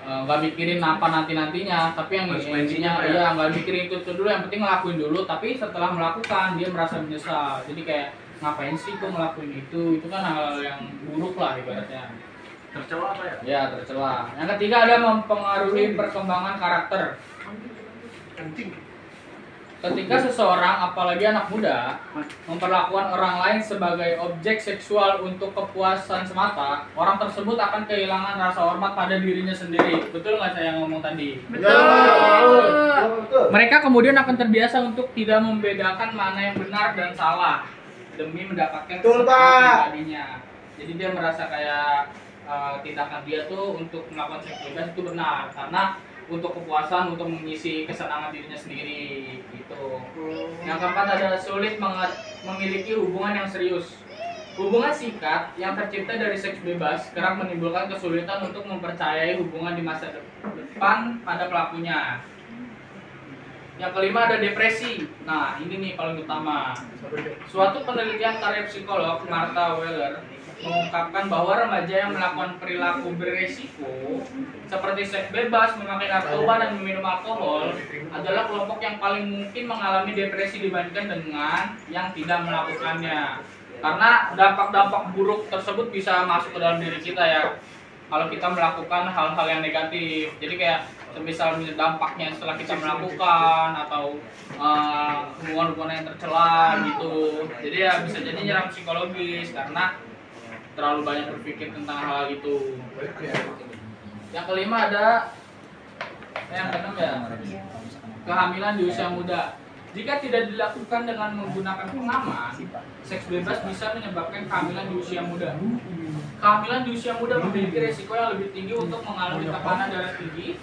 nggak mikirin apa nantinya, tapi yang intinya ya nggak mikirin itu dulu, yang penting ngelakuin dulu, tapi setelah melakukan dia merasa menyesal. Jadi kayak ngapain sih kok ngelakuin itu kan hal yang buruk lah ibaratnya. Tercela apa ya? Ya tercela. Yang ketiga ada mempengaruhi perkembangan karakter. ketika seseorang, apalagi anak muda, memperlakukan orang lain sebagai objek seksual untuk kepuasan semata, orang tersebut akan kehilangan rasa hormat pada dirinya sendiri. Betul nggak saya ngomong tadi? Betul. Mereka kemudian akan terbiasa untuk tidak membedakan mana yang benar dan salah demi mendapatkan Betul, kesenangan Pak. pribadinya. Jadi dia merasa kayak tindakan dia tuh untuk melakukan seks bebas itu benar karena untuk kepuasan, untuk mengisi kesenangan dirinya sendiri gitu. Yang keempat ada sulit memiliki hubungan yang serius. Hubungan singkat yang tercipta dari seks bebas kerap menimbulkan kesulitan untuk mempercayai hubungan di masa depan pada pelakunya. Yang kelima ada depresi. Nah, ini nih paling utama. Suatu penelitian karya psikolog Martha Weller mengungkapkan bahwa remaja yang melakukan perilaku beresiko seperti seks bebas, memakai narkoba, dan meminum alkohol adalah kelompok yang paling mungkin mengalami depresi dibandingkan dengan yang tidak melakukannya. Karena dampak-dampak buruk tersebut bisa masuk ke dalam diri kita ya. Kalau kita melakukan hal-hal yang negatif, jadi kayak misalnya dampaknya setelah kita melakukan atau hubungan-hubungan yang tercela gitu. Jadi ya bisa jadi nyerang psikologis karena terlalu banyak berpikir tentang hal itu. Yang kelima ada yang keenam ya, kehamilan di usia muda. Jika tidak dilakukan dengan menggunakan pengaman, seks bebas bisa menyebabkan kehamilan di usia muda. Kehamilan di usia muda memiliki resiko yang lebih tinggi untuk mengalami tekanan darah tinggi,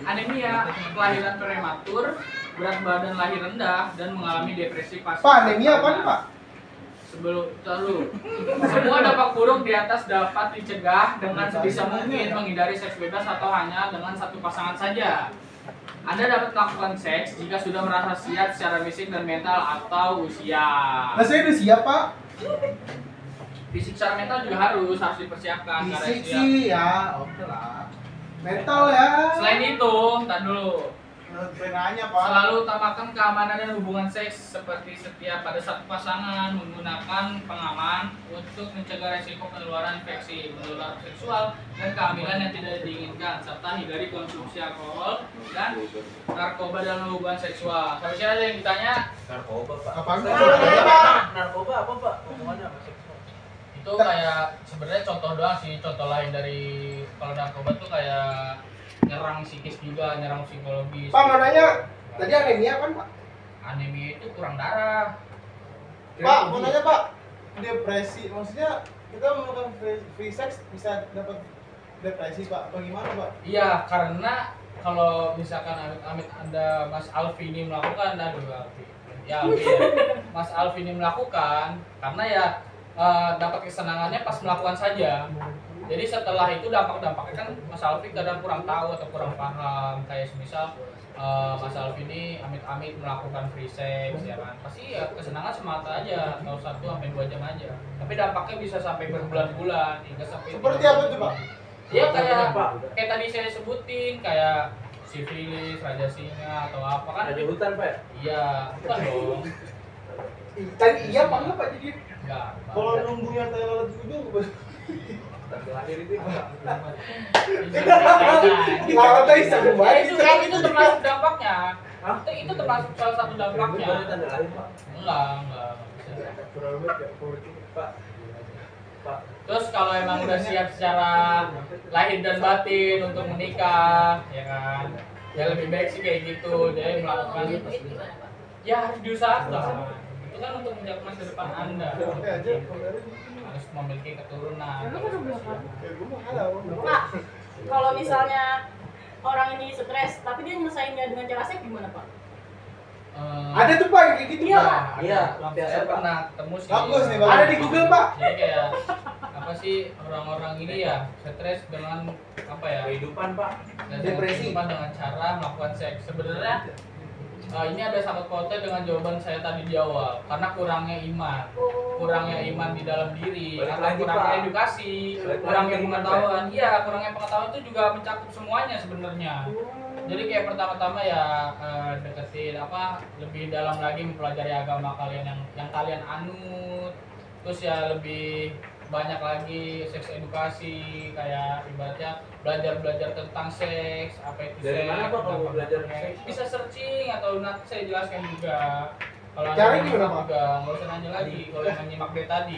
anemia, kelahiran prematur, berat badan lahir rendah, dan mengalami depresi pasca. Pak, anemia apa nih, Pak? Semua dampak buruk di atas dapat dicegah dengan sebisa mungkin menghindari seks bebas atau hanya dengan satu pasangan saja. Anda dapat melakukan seks jika sudah merasa siap secara fisik dan mental atau usia. Nah, saya udah siap, Pak. Fisik secara mental juga harus dipersiapkan. Fisik sih ya, oke lah. Mental ya. Selain itu, ntar dulu. Saya nanya, Pak. Selalu utamakan keamanan dan hubungan seks seperti setia pada satu pasangan, menggunakan pengaman untuk mencegah resiko penularan infeksi menular seksual dan kehamilan yang tidak diinginkan, serta hindari konsumsi alkohol dan narkoba dalam hubungan seksual. Kalau ada yang ditanya, Narkoba, Pak. Apaan, Pak? Narkoba apa, Pak? Hubungannya sama seksual? itu kayak sebenarnya contoh doang sih, contoh lain dari kalau narkoba tuh kayak nyerang psikis juga, nyerang psikologis. Pak, mau nanya, tadi anemia kan, Pak? Anemia itu kurang darah. Pak, mau nanya, Pak. Depresi, maksudnya kita melakukan free sex bisa dapat depresi, Pak? Bagaimana, Pak? Iya, karena kalau misalkan amit-amit Anda Mas Alfi ini melakukan, aduh Alfi. Ya, Alfi ya. Mas Alfi ini melakukan karena ya dapat kesenangannya pas melakukan saja. Jadi setelah itu dampak-dampaknya kan Mas Alfi kadang kurang tahu atau kurang paham. Kayak semisal Mas Alfi ini amit-amit melakukan free sex ya kan. Pasti ya kesenangan semata aja, atau 1-2 jam aja. Tapi dampaknya bisa sampai berbulan-bulan hingga sampai. Seperti apa tuh, Pak? Iya kayak tadi saya sebutin kayak sifilis, raja singa atau apa kan? Ada hutan, Pak. Iya, bukan dong. Tadi iya, Pak, enggak, Pak? Jadi Enggak. kalau nunggunya Thailand itu Tanggal lahir itu, Pak. Lalat tadi seru banget. Itu termasuk dampaknya. Itu termasuk salah satu dampaknya. Baru tanda lahir, Pak. Enggak bisa. Pak. Terus kalau emang udah siap secara lahir dan batin untuk menikah, ya kan? Ya lebih baik sih kayak gitu. Jadi melakukan ya harus diusahakan. Itu kan untuk menjaga masa depan Anda. Harus memiliki keturunan. Pak, kalau misalnya orang ini stres tapi dia nyelesainnya dengan cara seks gimana, Pak? Ada tuh, Pak, kayak gitu, Iya, Pak. Pak. Iya, Saya biasa Pak. pernah ketemu sih. Bagus nih, Ada di Google, Pak. Jadi kayak apa sih orang-orang ini ya stres dengan apa ya? Kehidupan, Pak. Depresi. Dengan cara melakukan seks. Sebenarnya ini ada sangkut pautnya dengan jawaban saya tadi di awal, karena kurangnya iman di dalam diri, Balik atau lagi, kurangnya Pak. edukasi, Balik kurangnya lagi, pengetahuan. Iya, kurangnya pengetahuan itu juga mencakup semuanya sebenarnya. Jadi kayak pertama-tama ya deketin apa lebih dalam lagi mempelajari agama kalian yang kalian anut, terus ya lebih banyak lagi seks edukasi, kayak ibaratnya belajar tentang seks, apa itu Dari seks, mana, Pak, kalau tentang belajar pakai. seks? Bisa searching atau nanti saya jelaskan juga. Kalau Caranya Anda gimana, mau Pak? juga nggak usah nanya lagi kalau yang menyimak dari tadi.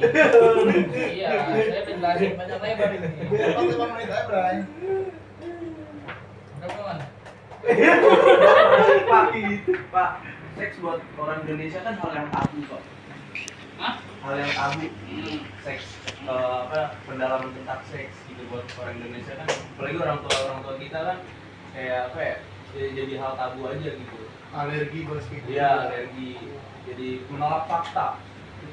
Iya, saya udah jelasin banyak lebar ini. 45 menit aja, Bray. Udah belum? Pak, seks buat orang Indonesia kan hal yang tabu, Pak. Hah? Hal yang tabu. Seks, pendalaman tentang seks gitu buat orang Indonesia kan. Apalagi orang tua kita kan kayak apa ya? Jadi hal tabu aja gitu. Alergi bos gitu. Iya, alergi. Jadi menolak fakta.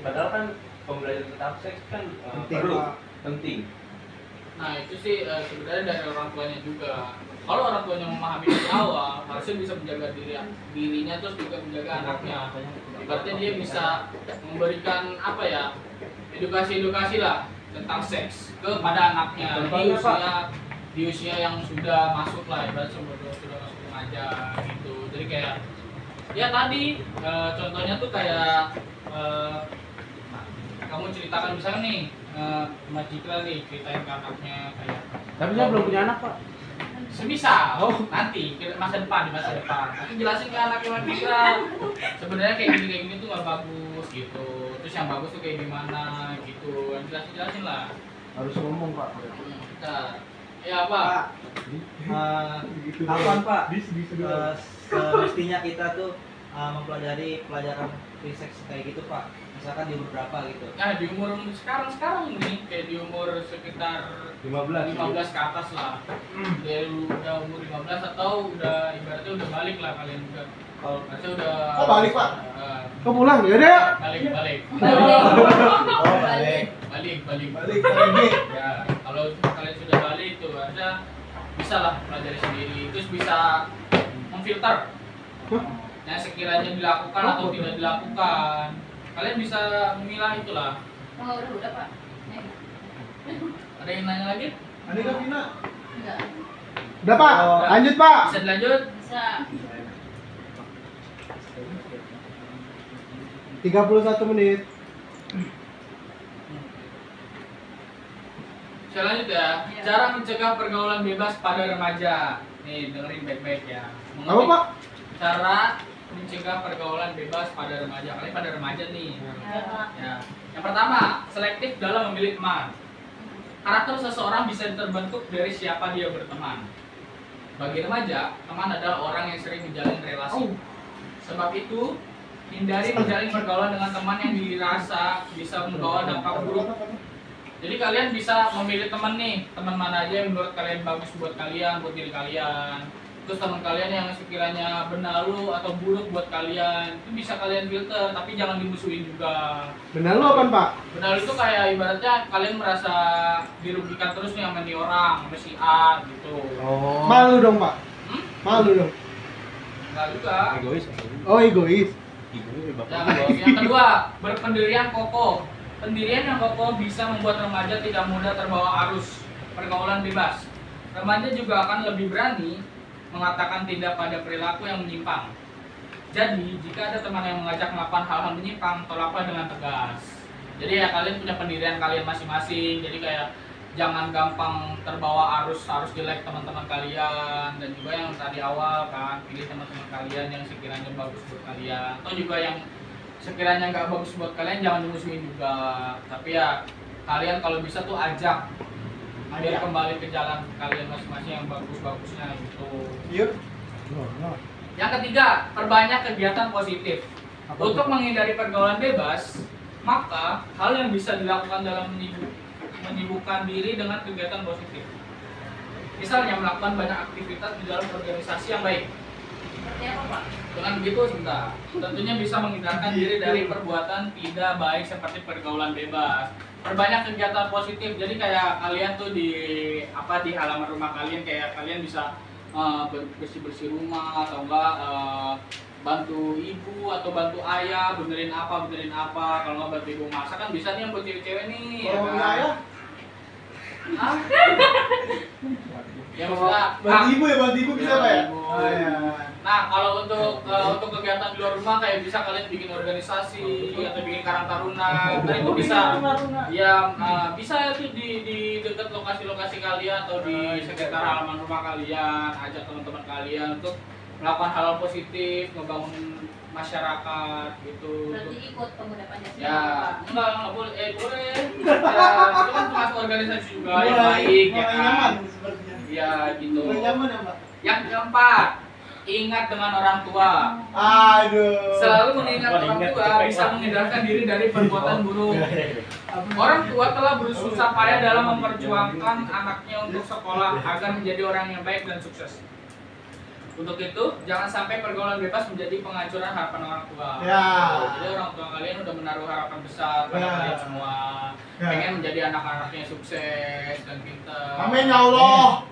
Padahal kan pembelajaran tentang seks kan perlu, Pak. penting. Nah itu sih sebenarnya dari orang tuanya juga. Kalau orang tuanya memahami dari awal, harusnya bisa menjaga dirinya terus juga menjaga anaknya. Ibaratnya dia bisa memberikan apa ya, edukasi lah tentang seks kepada anaknya di usia yang sudah masuk lah, ibaratnya sudah masuk remaja gitu. Jadi kayak ya tadi contohnya tuh kayak kamu ceritakan misalnya nih Mas Citra nih ceritain ke anaknya kayak. Tapi saya belum punya anak, Pak. Semisal nanti di masa depan nanti jelasin ke anaknya Mas Citra sebenarnya kayak gini tuh nggak bagus gitu, terus yang bagus tuh kayak gimana gitu, jelasin lah. Harus ngomong, Pak. Nah, ya Pak. Kapan Pak? Semestinya kita tuh mempelajari pelajaran free sex kayak gitu Pak. Misalkan di umur berapa gitu? Nah di umur sekarang nih kayak di umur sekitar 15 ke atas lah. Dari udah umur 15 atau udah ibaratnya udah balik lah kalian juga. Kalau Berarti udah. Oh, balik, Pak? Kok pulang? Ya deh. Balik. Oh, balik. Balik. Ya, kalau kalian sudah balik itu harusnya bisa lah pelajari sendiri. Terus bisa memfilter yang sekiranya dilakukan atau tidak dilakukan. Kalian bisa memilah itulah. Oh, udah Pak. Ada yang nanya lagi? Ada nggak Vina? Enggak. Udah Pak, lanjut Pak. Bisa dilanjut? Bisa. 31 menit. Saya lanjut ya. Cara mencegah pergaulan bebas pada remaja. Nih dengerin baik-baik ya. Apa Pak? Cara mencegah pergaulan bebas pada remaja. Kalian pada remaja nih. Ya. Yang pertama, selektif dalam memilih teman. Karakter seseorang bisa terbentuk dari siapa dia berteman. Bagi remaja, teman adalah orang yang sering menjalin relasi. Sebab itu, hindari menjalin pergaulan dengan teman yang dirasa bisa membawa dampak buruk. Jadi kalian bisa memilih teman nih, teman mana aja yang menurut kalian bagus buat kalian, buat diri kalian. Terus teman kalian yang sekiranya benalu atau buruk buat kalian, itu bisa kalian filter, tapi jangan dimusuhin juga. Benar lu apaan Pak? Benalu itu kayak ibaratnya kalian merasa dirugikan terus nih sama nih orang, sama si A gitu. Oh. Malu dong Pak. Malu dong. Enggak juga. Egois. Oh egois. Ya, yang kedua, berpendirian kokoh. Pendirian yang kokoh bisa membuat remaja tidak mudah terbawa arus pergaulan bebas. Remaja juga akan lebih berani mengatakan tidak pada perilaku yang menyimpang. Jadi, jika ada teman yang mengajak melakukan hal-hal menyimpang, tolaklah dengan tegas. Jadi ya kalian punya pendirian kalian masing-masing. Jadi kayak jangan gampang terbawa arus jelek teman-teman kalian, dan juga yang tadi awal kan, pilih teman-teman kalian yang sekiranya bagus buat kalian, atau juga yang sekiranya nggak bagus buat kalian jangan dimusuhin juga. Tapi ya kalian kalau bisa tuh ajak biar kembali ke jalan kalian masing-masing yang bagus-bagusnya gitu. Iya. Yang ketiga, perbanyak kegiatan positif. Untuk menghindari pergaulan bebas, maka hal yang bisa dilakukan dalam menyibukkan diri dengan kegiatan positif. Misalnya melakukan banyak aktivitas di dalam organisasi yang baik. Seperti apa Pak? Dengan begitu sebentar, tentunya bisa menghindarkan diri dari perbuatan tidak baik seperti pergaulan bebas. Perbanyak kegiatan positif, jadi kayak kalian tuh di halaman rumah kalian, kayak kalian bisa bersih-bersih rumah atau enggak bantu ibu atau bantu ayah benerin apa, kalau nggak bantu ibu masak kan bisa nih yang buat cewek-cewek nih. Kalau punya ayah? Hah? Ya maksudnya Bantu ibu ya, bantu ibu bisa Pak ya? Ibu. Oh, iya. Nah Nah, kalau untuk kegiatan di luar rumah kayak bisa kalian bikin organisasi atau bikin karang taruna, nah itu bisa. Ya bisa itu di dekat lokasi-lokasi kalian atau di sekitar halaman rumah kalian, ajak teman-teman kalian untuk melakukan hal positif, ngebangun masyarakat gitu. Berarti ikut pemuda Pancasila. Ya, enggak boleh. Boleh. Ya, itu kan termasuk organisasi juga yang baik ya kan. Nyaman sepertinya. Ya gitu. Mulai nyaman ya, Mbak. Yang keempat, ingat dengan orang tua. Aduh. Selalu mengingat orang tua bisa menghindarkan diri dari perbuatan buruk. Orang tua telah bersusah payah dalam memperjuangkan anaknya untuk sekolah agar menjadi orang yang baik dan sukses. Untuk itu, jangan sampai pergaulan bebas menjadi penghancuran harapan orang tua. Ya. Jadi orang tua kalian udah menaruh harapan besar pada Ya. kalian semua. Ya. Pengen menjadi anak-anaknya sukses dan pintar. Amin ya Allah.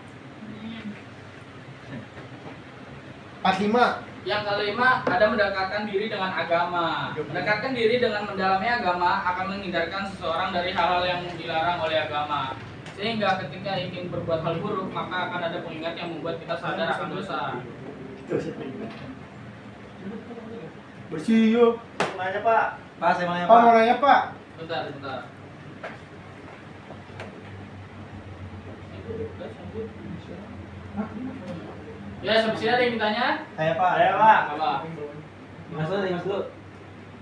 45. Yang kelima, ada mendekatkan diri dengan agama. Mendekatkan diri dengan mendalami agama akan menghindarkan seseorang dari hal-hal yang dilarang oleh agama. Sehingga ketika ingin berbuat hal buruk, maka akan ada pengingat yang membuat kita sadar akan dosa. Bersih yuk. Mau nanya Pak? Pak, saya mau nanya Pak Pak. mau nanya Pak. Bentar. Ya, sampai sini ada yang ditanya? Saya Pak. Saya Pak. Apa? Mas dulu, Mas dulu.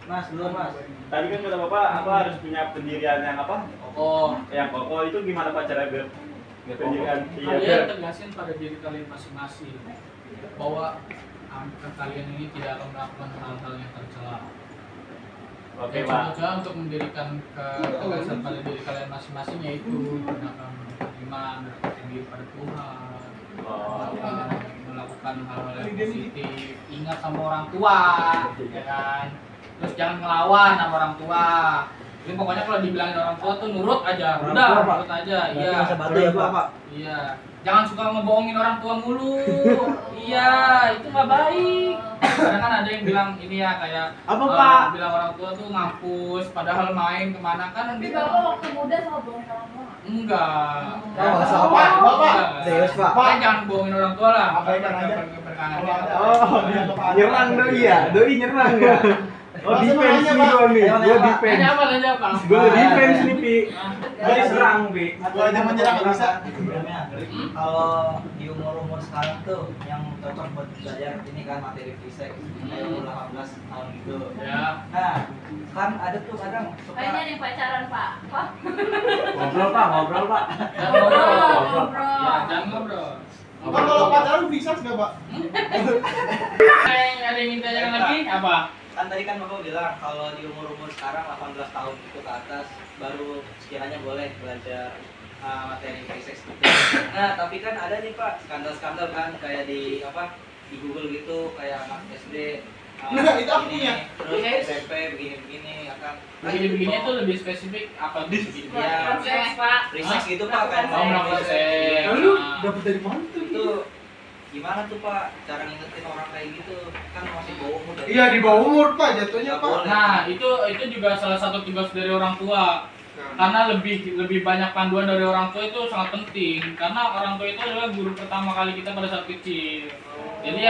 Mas dulu, Mas. Tadi kan kata Bapak apa harus punya pendirian yang apa? Oh, Yang kokoh itu gimana Pak cara biar pendirian? Iya, kalian biar tegasin pada diri kalian masing-masing bahwa kalian ini tidak akan melakukan hal-hal yang tercela. Oke Ya, Pak. coba untuk mendirikan ketegasan pada diri kalian masing-masing yaitu menggunakan beriman, bertakwa diri pada Tuhan, Oh. melakukan hal-hal yang positif, ingat sama orang tua, ya kan? Terus jangan ngelawan sama orang tua. Jadi pokoknya kalau dibilangin orang tua tuh nurut aja, Orang udah tua, Pak. nurut aja, iya. Masa batu ya Pak. Iya, jangan suka ngebohongin orang tua mulu. Iya, itu nggak baik. Kadang kan ada yang bilang ini ya kayak Apa, Pak? bilang orang tua tuh ngampus, padahal main kemana kan? Tapi bapak waktu muda sama bohong sama mama. Enggak. Oh, sama Pak, Bapak. Serius, Pak. Makanya jangan bohongin orang tua lah. Abaikan aja. Berkanan. Oh, dia kepada. Nyerang doi ya? Doi nyerang ya? Oh, Langsung defense nanya, nih Pak. gua nih. Ayo, Gua nanya, Pak. defense. Nanya apa? Gua defense nih, Pi. Gua Serang, Pi. Gua aja menyerang nggak bisa. Kalau di umur sekarang tuh yang cocok buat belajar ini kan materi fisik kayak umur 18 tahun gitu. Ya. Nah, kan ada tuh kadang suka Kayaknya ada yang pacaran, Pak. Pak. Ngobrol, Pak. Ngobrol, Pak. Jangan ngobrol. Ngobrol. Ya, jangan ngobrol. Pak kalau pacaran bisa nggak Pak? Ada yang minta jangan lagi? Apa? kan tadi kan Bapak bilang kalau di umur sekarang 18 tahun itu ke atas baru sekiranya boleh belajar materi fisik gitu. Nah, tapi kan ada nih Pak skandal-skandal kan kayak di Google gitu kayak anak SD Nah, itu aku begini, punya. terus SMP begini-begini akan Begini-begini tuh lebih spesifik apa begini? ya Proses, Pak. fisik gitu Pak kayak Mau melakukan seks. Lalu dapat dari mana tuh? itu gimana tuh Pak cara ngingetin orang kayak gitu kan masih bawah umur Iya di bawah umur Pak jatuhnya Nggak Pak. boleh. Nah, itu juga salah satu tugas dari orang tua. Karena lebih banyak panduan dari orang tua itu sangat penting. Karena orang tua itu adalah guru pertama kali kita pada saat kecil. Jadi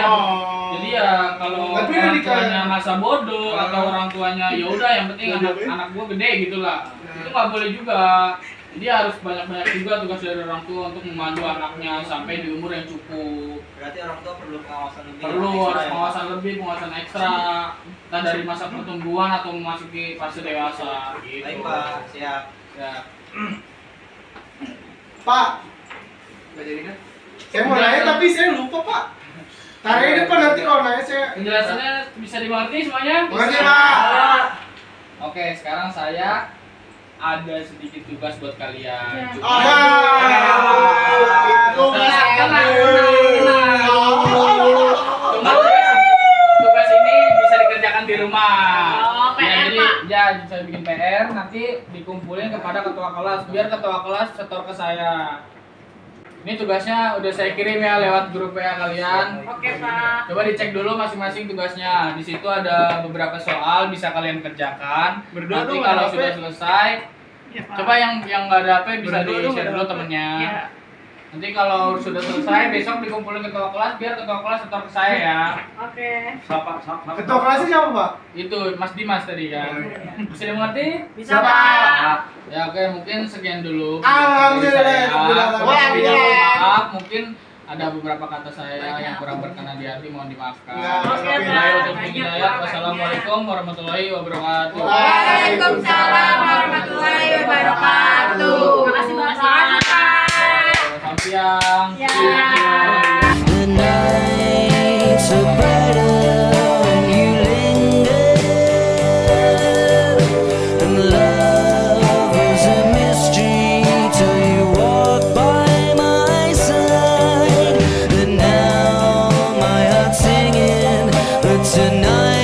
ya kalau Tapi orang udah tuanya masa bodoh atau orang tuanya ya udah yang penting anak gua gede gitulah. Itu nggak boleh juga. Jadi harus banyak-banyak juga tugas dari orang tua untuk memandu anaknya sampai di umur yang cukup. berarti orang tua perlu pengawasan lebih Perlu ekstra harus ya, pengawasan lebih, pengawasan ekstra, dan dari masa pertumbuhan atau memasuki fase dewasa. Gitu. Baik Pak, siap. Ya. Pak, saya mau nanya tapi saya lupa Pak. Tarik depan nanti kalau nanya saya. Penjelasannya bisa dimengerti semuanya? Mengerti Pak. Oke, sekarang saya ada sedikit tugas buat kalian. Ya. Tugas ini bisa dikerjakan di rumah. Oh, PR, Ya, jadi Pak. ya bisa bikin PR nanti dikumpulin kepada ketua kelas biar ketua kelas setor ke saya. Ini tugasnya udah saya kirim ya lewat grup WA kalian. Oke, Pak. Coba dicek dulu masing-masing tugasnya. Di situ ada beberapa soal bisa kalian kerjakan. Berdua Nanti dong, kalau ada sudah HP. selesai, Ya, Pak. coba yang nggak ada HP bisa Berdua dong, di-share ada dulu HP. temennya. Ya. Nanti kalau sudah selesai besok dikumpulin ketua kelas biar ketua kelas setor ke saya ya. Oke. Ketua kelasnya siapa, Pak? Itu Mas Dimas tadi kan. Bisa dimengerti? Bisa, Siapa? Pak. Ya oke, mungkin sekian dulu. Alhamdulillah. Dari saya. Alhamdulillah. Maaf, mungkin ada beberapa kata saya yang kurang berkenan di hati, mohon dimaafkan. Oke, Pak. Wassalamualaikum warahmatullahi wabarakatuh. Waalaikumsalam warahmatullahi wabarakatuh. Makasih, Bapak. Selamat siang. Ya. The nights are brighter when you linger, and love was a mystery till you walked by my side. And now my heart's singing, but tonight